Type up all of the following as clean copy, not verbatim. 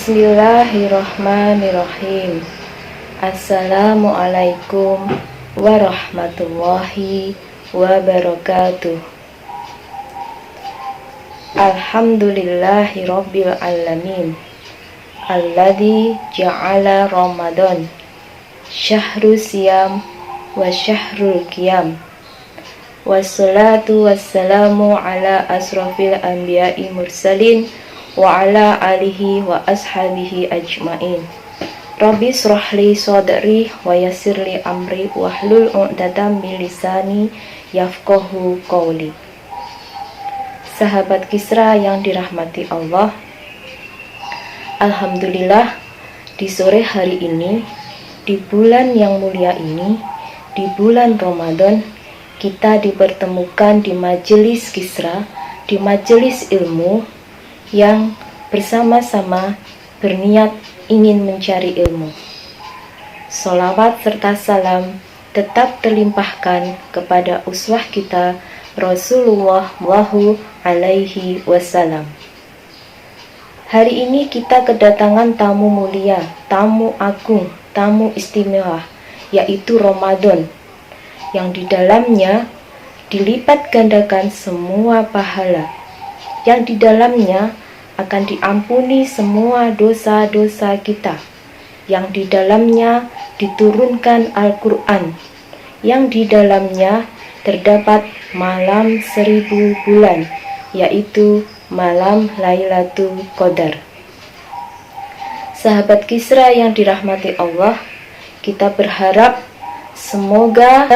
Bismillahirrahmanirrahim. Assalamualaikum warahmatullahi wabarakatuh. Alhamdulillahi rabbil alamin, alladzi ja'ala Ramadan syahru siyam wa syahrul qiyam. Wassalatu wassalamu ala asrafil anbiya'i mursalin wa ala alihi wa ashabihi ajmain. Rabbi shrahli sadri wa yassirli amri wahlul 'uqdatam min lisani yafqahu qawli. Sahabat Kisra yang dirahmati Allah, alhamdulillah di sore hari ini, di bulan yang mulia ini, di bulan Ramadan, kita dipertemukan di majelis Kisra, di majelis ilmu yang bersama-sama berniat ingin mencari ilmu. Sholawat serta salam tetap terlimpahkan kepada uswah kita Rasulullah alaihi wasallam. Hari ini kita kedatangan tamu mulia, tamu agung, tamu istimewa, yaitu Ramadan, yang di dalamnya dilipat gandakan semua pahala, yang di dalamnya akan diampuni semua dosa-dosa kita, yang di dalamnya diturunkan Al-Quran, yang di dalamnya terdapat malam 1000 bulan, yaitu malam Lailatul Qadar. Sahabat Kisra yang dirahmati Allah, kita berharap semoga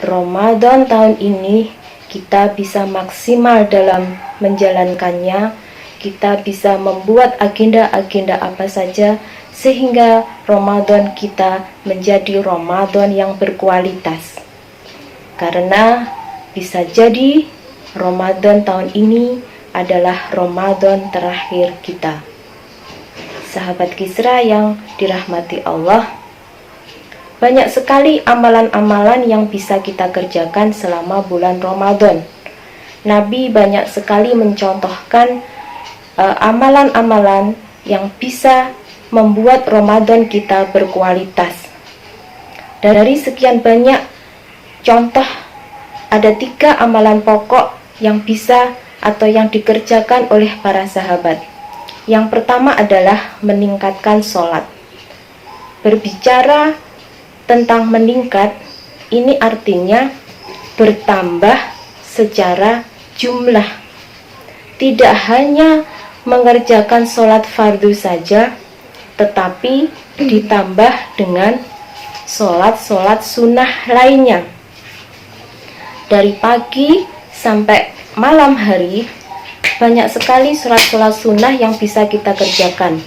Ramadan tahun ini kita bisa maksimal dalam menjalankannya, kita bisa membuat agenda-agenda apa saja sehingga Ramadan kita menjadi Ramadan yang berkualitas. Karena bisa jadi Ramadan tahun ini adalah Ramadan terakhir kita. Sahabat Kisra yang dirahmati Allah, banyak sekali amalan-amalan yang bisa kita kerjakan selama bulan Ramadan. Nabi banyak sekali mencontohkan amalan-amalan yang bisa membuat Ramadan kita berkualitas. Dari sekian banyak contoh, ada 3 amalan pokok yang bisa atau yang dikerjakan oleh para sahabat. Yang pertama adalah meningkatkan sholat. Berbicara tentang meningkat, ini artinya bertambah secara jumlah. Tidak hanya mengerjakan sholat fardu saja, tetapi ditambah dengan sholat-sholat sunnah lainnya. Dari pagi sampai malam hari, banyak sekali sholat-sholat sunnah yang bisa kita kerjakan.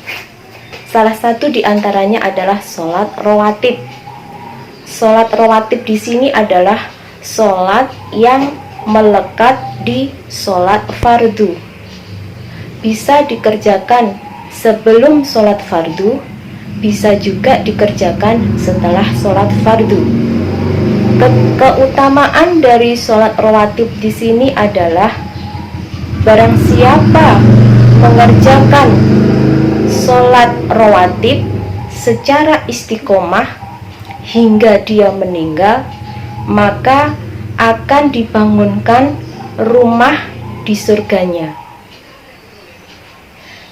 Salah satu diantaranya adalah sholat rawatib. Sholat rawatib di sini adalah sholat yang melekat di sholat fardu. Bisa dikerjakan sebelum sholat fardu, bisa juga dikerjakan setelah sholat fardu. Keutamaan dari sholat rawatib di sini adalah barang siapa mengerjakan sholat rawatib secara istiqomah hingga dia meninggal, maka akan dibangunkan rumah di surganya.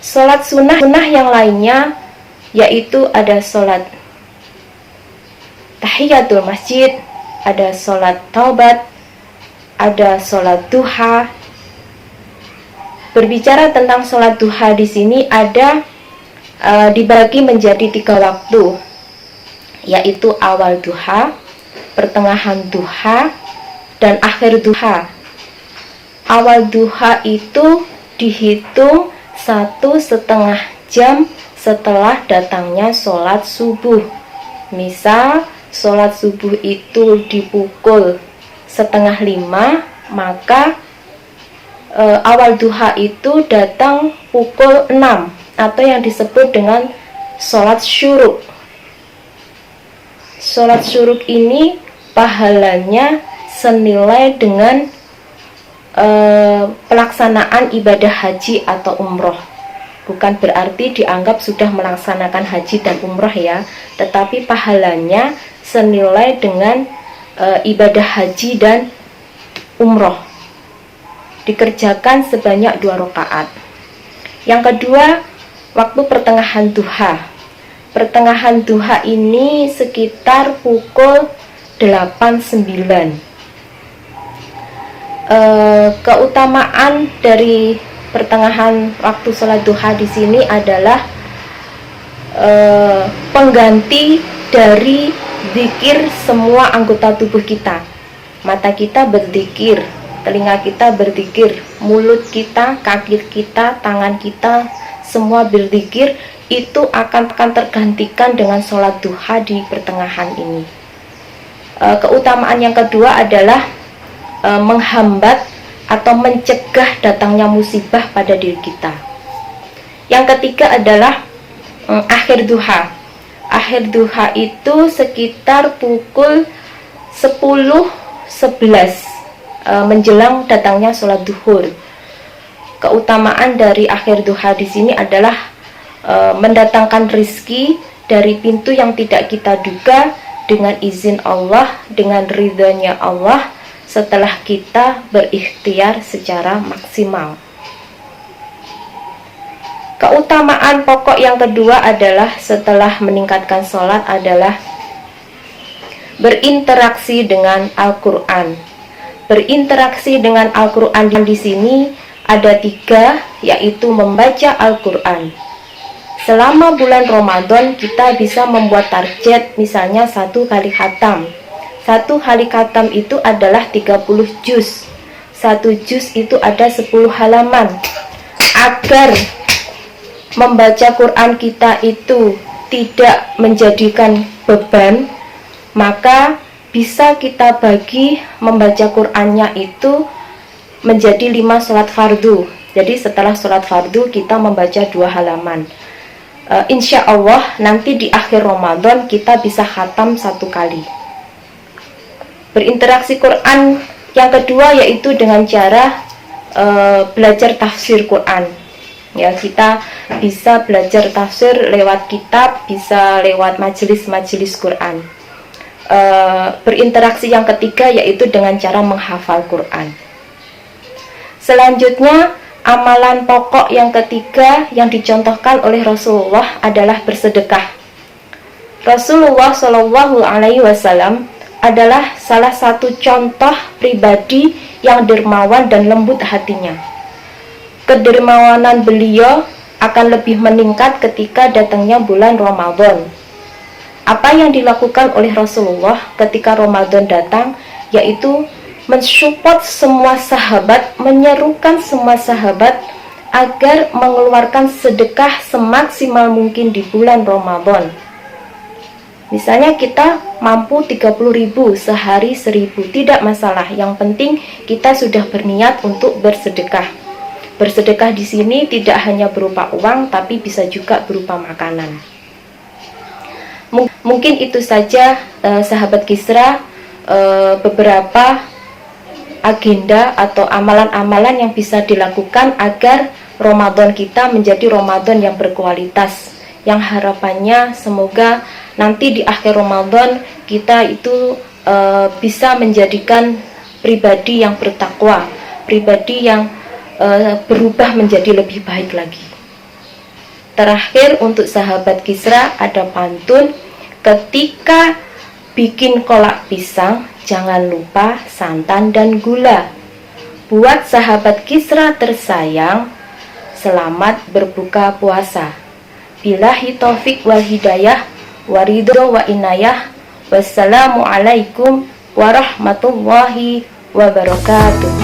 Sholat sunnah yang lainnya yaitu ada sholat tahiyatul masjid, ada sholat taubat, ada sholat duha. Berbicara tentang sholat duha di sini ada dibagi menjadi 3 waktu, yaitu awal duha, pertengahan duha, dan akhir duha. Awal duha itu dihitung 1,5 jam setelah datangnya sholat subuh. Misal sholat subuh itu di pukul 4:30, maka awal duha itu datang pukul 6, atau yang disebut dengan sholat syuruk. Sholat syuruk ini pahalanya senilai dengan pelaksanaan ibadah haji atau umroh. Bukan berarti dianggap sudah melaksanakan haji dan umroh ya, tetapi pahalanya senilai dengan ibadah haji dan umroh. Dikerjakan sebanyak 2 rakaat. Yang kedua, waktu pertengahan duha. Pertengahan duha ini sekitar pukul 8-9. Keutamaan dari pertengahan waktu sholat duha di sini adalah pengganti dari zikir semua anggota tubuh kita. Mata kita berzikir, telinga kita berzikir, mulut kita, kaki kita, tangan kita, semua berzikir. Itu akan tergantikan dengan sholat duha di pertengahan ini. Keutamaan yang kedua adalah menghambat atau mencegah datangnya musibah pada diri kita. Yang ketiga adalah akhir duha. Akhir duha itu sekitar pukul 10-11 menjelang datangnya sholat duhur. Keutamaan dari akhir duha di sini adalah mendatangkan rizki dari pintu yang tidak kita duga dengan izin Allah, dengan ridhonya Allah, setelah kita berikhtiar secara maksimal. Keutamaan pokok yang kedua adalah setelah meningkatkan sholat adalah berinteraksi dengan Al-Quran. Berinteraksi dengan Al-Quran di sini ada 3, yaitu membaca Al-Quran. Selama bulan Ramadan kita bisa membuat target, misalnya 1 kali khatam. 1 kali khatam itu adalah 30 juz. 1 juz itu ada 10 halaman. Agar membaca Quran kita itu tidak menjadikan beban, maka bisa kita bagi membaca Qurannya itu menjadi 5 sholat fardu. Jadi setelah sholat fardu kita membaca 2 halaman. Insya Allah nanti di akhir Ramadan kita bisa khatam 1 kali. Berinteraksi Quran yang kedua yaitu dengan cara belajar tafsir Quran. Ya, kita bisa belajar tafsir lewat kitab, bisa lewat majelis-majelis Quran. Berinteraksi yang ketiga yaitu dengan cara menghafal Quran. Selanjutnya, amalan pokok yang ketiga yang dicontohkan oleh Rasulullah adalah bersedekah. Rasulullah Shallallahu Alaihi Wasallam adalah salah satu contoh pribadi yang dermawan dan lembut hatinya. Kedermawanan beliau akan lebih meningkat ketika datangnya bulan Ramadan. Apa yang dilakukan oleh Rasulullah ketika Ramadan datang, yaitu mensupport semua sahabat, menyerukan semua sahabat agar mengeluarkan sedekah semaksimal mungkin di bulan Ramadan. Misalnya kita mampu 30.000 sehari 1.000, tidak masalah. Yang penting kita sudah berniat untuk bersedekah. Bersedekah di sini tidak hanya berupa uang, tapi bisa juga berupa makanan. Mungkin itu saja sahabat Kisra, beberapa agenda atau amalan-amalan yang bisa dilakukan agar Ramadan kita menjadi Ramadan yang berkualitas. Yang harapannya semoga nanti di akhir Ramadan kita itu bisa menjadikan pribadi yang bertakwa, pribadi yang berubah menjadi lebih baik lagi. Terakhir untuk sahabat Kisra ada pantun, ketika bikin kolak pisang jangan lupa santan dan gula. Buat sahabat Kisra tersayang, selamat berbuka puasa. Billahi taufik wal hidayah, waridho wa inayah. Wassalamualaikum warahmatullahi wabarakatuh.